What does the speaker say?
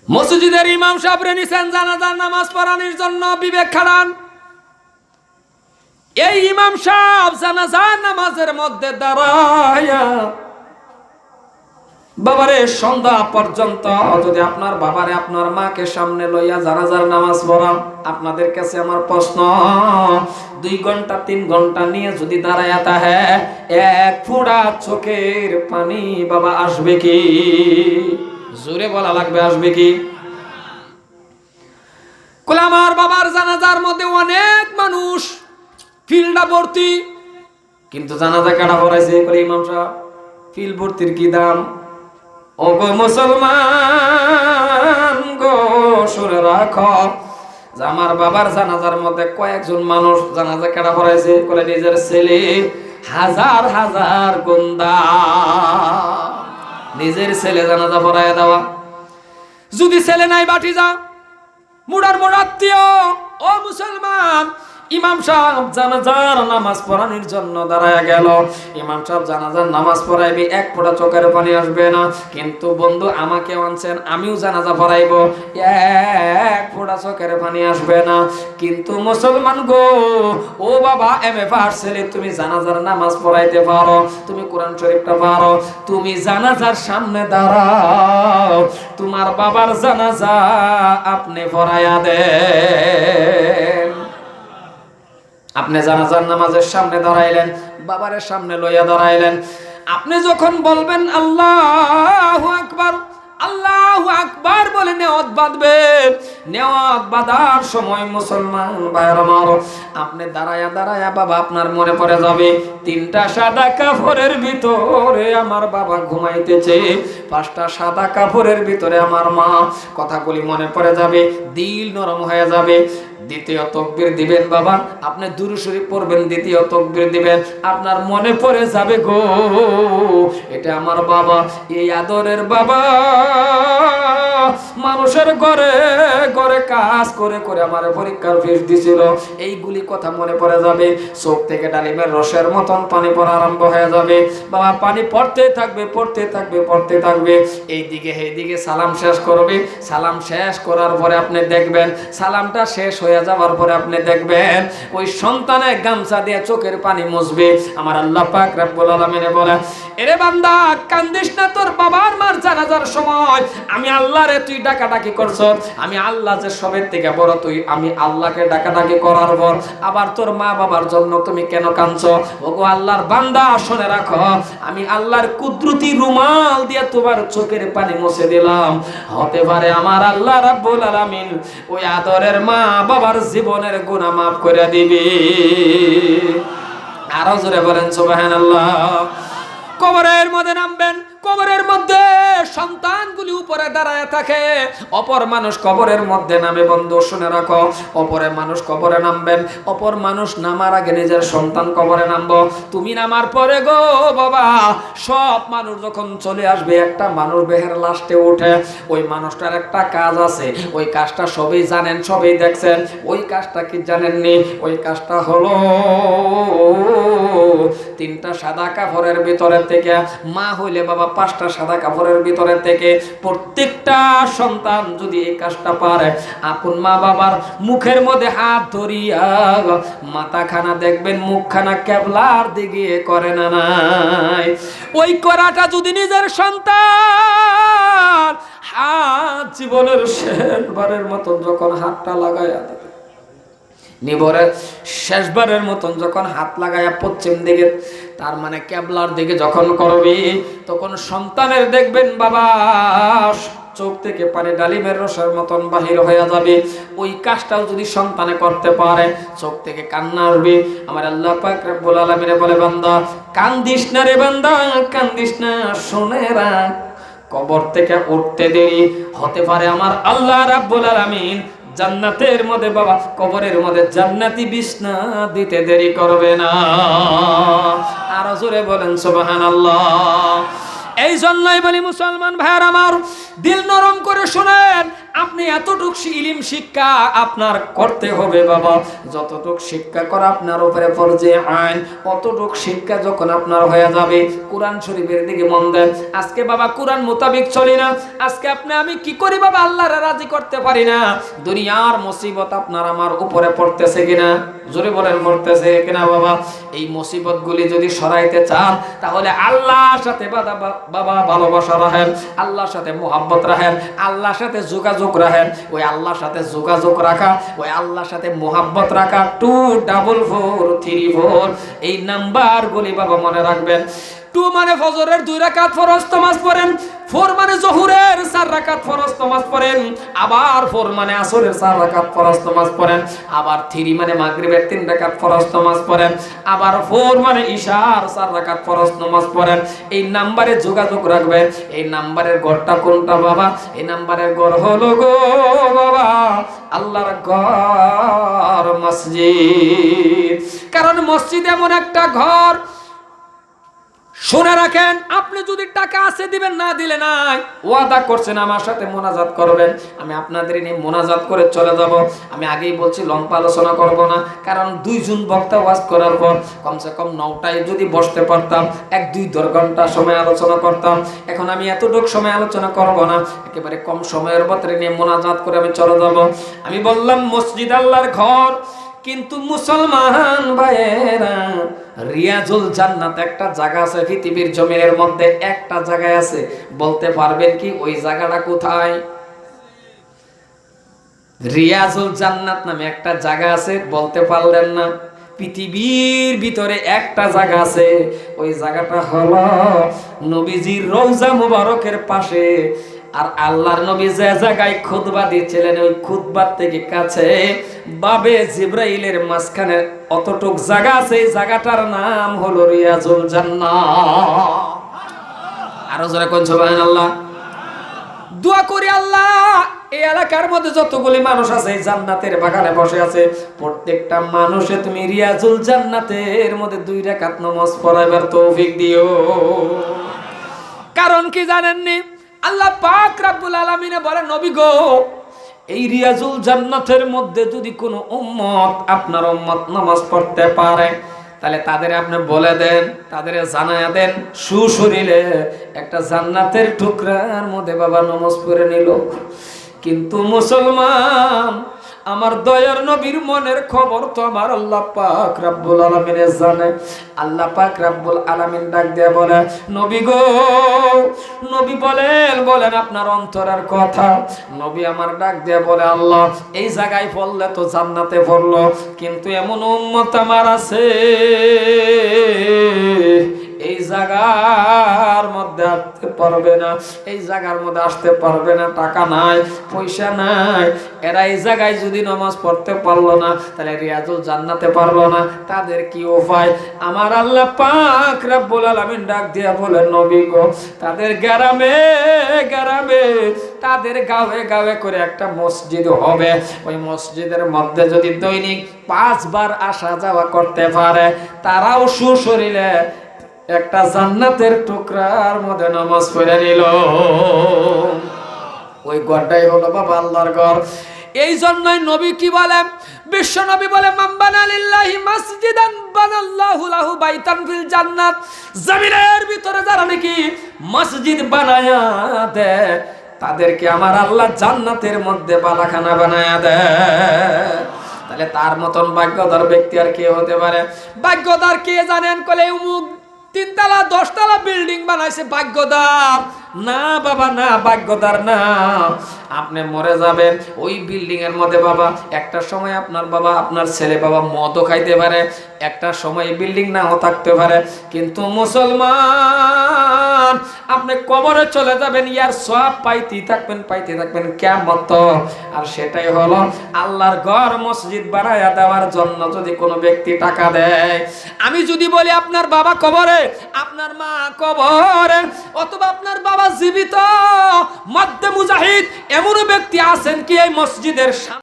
মসজিদের ইমাম সাহেব নিছেন জানাজার নামাজ পড়ানোর জন্য, বিবেক খাড়ান। এই ইমাম সাহেব জানাজার নামাজের মধ্যে দাঁড়ায়া বাবারে সন্ধ্যা পর্যন্ত যদি আপনার বাবারে আপনার মাকে সামনে লইয়া জানাজার নামাজ পড়ান, আপনাদের কাছে আমার প্রশ্ন, 2 ঘন্টা 3 ঘন্টা নিয়ে যদি দাঁড়ায়া তাহে এক ফোঁটা চোখের পানি বাবা আসবে কি? জোরে বলা লাগবে, আসবে কি? আমার বাবার জানাজার মধ্যে অনেক মানুষ, ফিল্ডা ভর্তি, কিন্তু জানাজা কাটা পড়াইছে করে ইমাম সাহেব। ফিল্ড ভর্তির কি দাম? ও গো মুসলমান গো, শুনে রাখো যে আমার বাবার জানাজার মধ্যে কয়েকজন মানুষ জানাজা কাটা পড়াইছে করে নিজের ছেলে, হাজার হাজার গুন্দা নিজের ছেলে জানাজা পড়াইয়া দেওয়া। যদি ছেলে নাই বাটি যা মুড়ার মোড়াত্মীয়, ও মুসলমান, ইমাম সাহেব জানাজার নামাজ পড়ানোর জন্য দাঁড়ায় গেল। ইমাম সাহেব জানাজার নামাজ পড়াইবে, এক ফোঁটা চোখের পানি আসবে না। কিন্তু বন্ধু আমাকে আনছেন, আমিও জানাজা পড়াইব, এক ফোঁটা চোখের পানি আসবে না। কিন্তু মুসলমান গো, ও বাবা এমএ পাস ছেলে, তুমি জানাজার নামাজ পড়াইতে পারো, তুমি কোরআন শরীফটা পারো, তুমি জানাজার সামনে দাঁড়াও, তোমার বাবার জানাজা আপনি পড়াইয়া দেন। আপনি জানাজার নামাজের সামনে দাঁড়াইলেন, বাবারের সামনে লইয়া দাঁড়াইলেন। আপনি যখন বলবেন আল্লাহু আকবার, আল্লাহু আকবার বলে নেওয়াত বাঁধবেন, নেওয়াত বাঁধার সময় মুসলমান ভাইরা আমার, আপনি দাঁড়ায়া দাঁড়ায়া বাবা আপনার মনে পড়ে যাবে 3টা সাদা কাপড়ের ভিতরে আমার বাবা ঘুমাইতেছে, 5টা সাদা কাপড়ের ভিতরে আমার মা। কথাগুলি মনে পড়ে যাবে, দিল নরম হয়ে যাবে। দ্বিতীয় তাকবীর দিবেন বাবা, আপনি দুরূদ শরীফ পড়বেন, দ্বিতীয় তাকবীর দিবেন, আপনার মনে পড়ে যাবে গো এটা আমার বাবা, এই আদরের বাবা মানুষের ঘরে ঘরে কাজ করে করে আমার পরীক্ষার ফিস দিছিল। এইগুলি কথা মনে পড়ে যাবে, চোখ থেকে ডালিমের রসের মতন পানি পড়া আরম্ভ হয়ে যাবে। বাবা পানি পড়তে থাকবে, পড়তে থাকবে, পড়তে থাকবে। এইদিকে এইদিকে সালাম শেষ করবে, সালাম শেষ করার পরে আপনি দেখবেন, সালামটা শেষ হয়ে যাওয়ার পরে আপনি দেখবেন ওই সন্তানের গামছা দিয়ে চোখের পানি মুছবে। আমার আল্লাহ পাক রব্বুল আলামিন বলে, এরে বান্দা কান্দিস না, তোর বাবার মার জানাজার সময় আমি আল্লাহরে তুই ডাকাডাকি করছ, আমি আল্লাহ যে সবের থেকে বড়, তুই আমি আল্লাহকে ডাকাডাকি করার পর আবার তোর মা বাবার জন্য তুমি কেন কাঁদছো? ওগো আল্লাহর বান্দা শুনে রাখো, আমি আল্লাহর কুদরতি রুমাল দিয়ে তোমার চোখের পানি মুছে দিলাম। হতে পারে আমার আল্লাহ রাব্বুল আলামিন ওই আদরের মা বাবার জীবনের গুনাহ মাফ করে দিবে। আরো জোরে বলেন সুবহানাল্লাহ। কবরের মধ্যে নামবেন, কবরের মধ্যে সন্তানগুলি উপরে দাঁড়ায় থাকে, অপর মানুষ কবরের মধ্যে নামে। বন্ধু শুনে রাখো, অপরে মানুষ কবরে নামবেন, অপর মানুষ নামার আগে নিজের সন্তান কবরে নামবো। তুমি নামার পরে গো বাবা সব মানুষ যখন চলে আসবে, একটা মানুষ বেহের লাস্টে ওঠে। ওই মানুষটার একটা কাজ আছে, ওই কাজটা সবাই জানেন, সবাই দেখছেন। ওই কাজটা কি জানেননি? ওই কাজটা হলো 3টা সাদা কাপড়ের ভিতরে থেকে, মা হইলে বাবা 5টা সাদা কাপড়ের ভিতরে থেকে প্রত্যেকটা সন্তান যদি এই কাজটা পারে, আপন মা বাবার মুখের মধ্যে হাত ধরিয়া মাথাখানা দেখবেন, মুখখানা কেবলার দিকে করে না নাই। ওই করাটা যদি নিজের সন্তান হাত জীবনের শেষবারের মতন যখন হাতটা লাগাইয়া দেবে, নিবরে শেষবারের মতন যখন হাত লাগাইয়া পশ্চিম দিকে, তার মানে কেবলার দিকে যখন করবি, তখন সন্তানের দেখবেন বাবা চোখ থেকে পানি ডালিমের রসের মতন বাহির হয়ে যাবে। ওই কাজটাও যদি সন্তানে করতে পারে, চোখ থেকে কান্না আসবে। আমার আল্লাহ পাক রব্বুল আলামিন বলে, বান্দা কান্দিস না রে বান্দা, কান্দিস না, শুনে রাখ কবর থেকে উঠতে দেরি হতে পারে আমার আল্লাহ রাব্বুল আলামিন জান্নাতের মধ্যে বাবা কবরের মধ্যে জান্নাতি বিছনা দিতে দেরি করবে না। আর জোরে বলেন সুবহানাল্লাহ। এই জন্যই বলি মুসলমান ভাইয়ার আমার, দিল নরম করে শুনেন, আপনি এতটুক ইলম শিক্ষা আপনার করতে হবে বাবা। যতটুক শিক্ষা করা আপনার উপরে ফরজে আইন, অতটুক শিক্ষা যখন আপনার হয়ে যাবে, কোরআন শরীফের দিকে মন দেন। আজকে বাবা কোরআন মোতাবেক চলি না, আজকে আপনি আমি কি করি বাবা, আল্লাহরে রাজি করতে পারি না। দুনিয়ার মুসিবত আপনার আমার উপরে পড়তেছে কিনা, জোরে বলেন পড়তেছে কিনা বাবা। এই মুসিবত গুলি যদি সরাইতে চান তাহলে আল্লাহর সাথে বাবা ভালোবাসা রাখেন, আল্লাহর সাথে মোহাব্বত রাখেন, আল্লাহর সাথে যোগাযোগ রাখেন। ওই আল্লাহর সাথে যোগাযোগ রাখা, ওই আল্লাহর সাথে মোহাব্বত রাখা 24434 এই নাম্বার গুলি বাবা মনে রাখবেন। 2 মানে ফজরের 2 রাকাত ফরজ নামাজ পড়েন, 4 মানে জোহরের 4 রাকাত ফরজ নামাজ পড়েন, আবার 4 মানে আসরের 4 রাকাত ফরজ নামাজ পড়েন, আবার 3 মানে মাগরিবের 3 রাকাত ফরজ নামাজ পড়েন, আবার 4 মানে ইশার 4 রাকাত ফরজ নামাজ পড়েন। এই নাম্বারে যোগাযোগ রাখবেন। এই নাম্বারের ঘরটা কোনটা বাবা? এই নাম্বারের ঘর হলো গো বাবা আল্লাহর ঘর, মসজিদ। কারণ মসজিদ এমন একটা ঘর, শুনে রাখেন, আপনি যদি টাকা আছে দিবেন, না দিলে নাই। ওয়াদা করছেন আমার সাথে মোনাজাত করবেন, আমি আপনাদের নিয়ে মোনাজাত করে চলে যাব। আমি আগেই বলছি লম্বা আলোচনা করব না, কারণ 2 জন বক্তা ওয়াজ করার পর কমসে কম 9টায় যদি বসতে পারতাম 1-2 ঘন্টা সময় আলোচনা করতাম। এখন আমি এতটুকু সময় আলোচনা করব না, একেবারে কম সময়ের ভিতরে নিয়ে মোনাজাত করে আমি চলে যাব। আমি বললাম মসজিদ আল্লাহর ঘর, কিন্তু মুসলমান ভাইয়েরা রিয়াজুল জান্নাত একটা জায়গা আছে পৃথিবীর জমিনের মধ্যে, একটা জায়গায় আছে। বলতে পারবেন কি ওই জায়গাটা কোথায়? রিয়াজুল জান্নাত নামে একটা জায়গা আছে, বলতে পারলেন না? পৃথিবীর ভিতরে একটা জায়গা আছে, ওই জায়গাটা হলো নবীজির রওজা মুবারকের পাশে। আর আল্লাহর নবী যে জায়গায় খুতবা দিচ্ছিলেন, ওই খুতবার থেকে কাছে বাবে জিব্রাইলের মাঝখানে অতটুক জায়গা আছে, এই জায়গাটার নাম হলো রিয়াজুল জান্নাত। আরো জোরে কোন সুবহানাল্লাহ। দোয়া করি আল্লাহ এই এলাকার মধ্যে যতগুলি মানুষ আছে এই জান্নাতের বাগানে বসে আছে, প্রত্যেকটা মানুষে তুমি রিয়াজুল জান্নাতের মধ্যে 2 রাকাত নামাজ পড়াবার তৌফিক দিও। কারণ কি জানেননি? আল্লাহ পাক রব্বুল আলামিন বলেন, নবী গো এই রিয়াজুল জান্নাতের মধ্যে যদি কোনো উম্মত আপনার উম্মত নামাজ পড়তে পারে, তাহলে তাদের আপনি বলে দেন, তাদের জানায়া দেন সুশরীরে একটা জান্নাতের টুকরার মধ্যে বাবা নামাজ পড়ে নিল। কিন্তু মুসলমান, আমার দয়ার নবীর মনের খবর তো আমার আল্লাহ পাক রব্বুল আলামিন জানে। আল্লাহ পাক রব্বুল আলামিন ডাক দিয়ে বলে, নবী গো, নবী বলেন আপনার অন্তরের কথা। নবী আমার ডাক দিয়ে বলে, আল্লাহ এই জায়গায় পড়লে তো জান্নাতে পড়লো, কিন্তু এমন উম্মত আমার আছে এই জায়গার মধ্যে আসতে পারবে না, এই জায়গার মধ্যে আসতে পারবে না, টাকা নাই, পয়সা নাই। এরা এই জায়গায় যদি নামাজ পড়তে পারলো না, তাহলে রিয়াজুল জান্নাতে পারলো না। তাদের কি উপায়? আমার আল্লাহ পাক রব্বুল আলামিন ডাক দিয়া বলেন, নবী গো, তাদের গ্রামে গ্রামে, তাদের গাঁয়ে গাঁয়ে করে একটা মসজিদ হবে। ওই মসজিদের মধ্যে যদি দৈনিক 5 বার আসা যাওয়া করতে পারে, তারাও সুশরীরে একটা জান্নাতের টুকরার মধ্যে নামাজ পড়ে নিল। ওই ঘরটাই হলো বাবা আল্লাহর ঘর। এই জন্যই নবী কি বলে? বিশ্ব নবী বলে, মান বানা লিল্লাহি মাসজিদান বানাল্লাহু লাহু বাইতান ফিল জান্নাত। জমিনের ভিতরে যারা নাকি মসজিদ বানায়া দেয়, তাদেরকে আমার আল্লাহ জান্নাতের মধ্যে বালাখানা বানায়া দেয়। তাহলে তার মতন ভাগ্যদার ব্যক্তি আর কে হতে পারে? ভাগ্যদার কে জানেন? কলে উমুক 3 তলা 10 তলা বিল্ডিং বানাইছে, ভাগ্যদার না বাবা, না ভাগ্যদার না। আপনি মরে যাবেন, ওই বিল্ডিং এর মধ্যে বাবা একটা সময় আপনার বাবা আপনার ছেলে বাবা মদও খাইতে পারে, একটা সময় বিল্ডিং নাও থাকতে পারে। কিন্তু মুসলমান, আপনি কবরে চলে যাবেন, ইয়ার সব পাইতেই থাকবেন কিয়ামত। আর সেটাই হলো আল্লাহর ঘর মসজিদ বানায়া দেওয়ার জন্য যদি কোনো ব্যক্তি টাকা দেয়। আমি যদি বলি আপনার বাবা কবরে, আপনার মা কবরে, অথবা আপনার বাবা জীবিত, মধ্যে মুজাহিদ এমন ব্যক্তি আছেন কি এই মসজিদের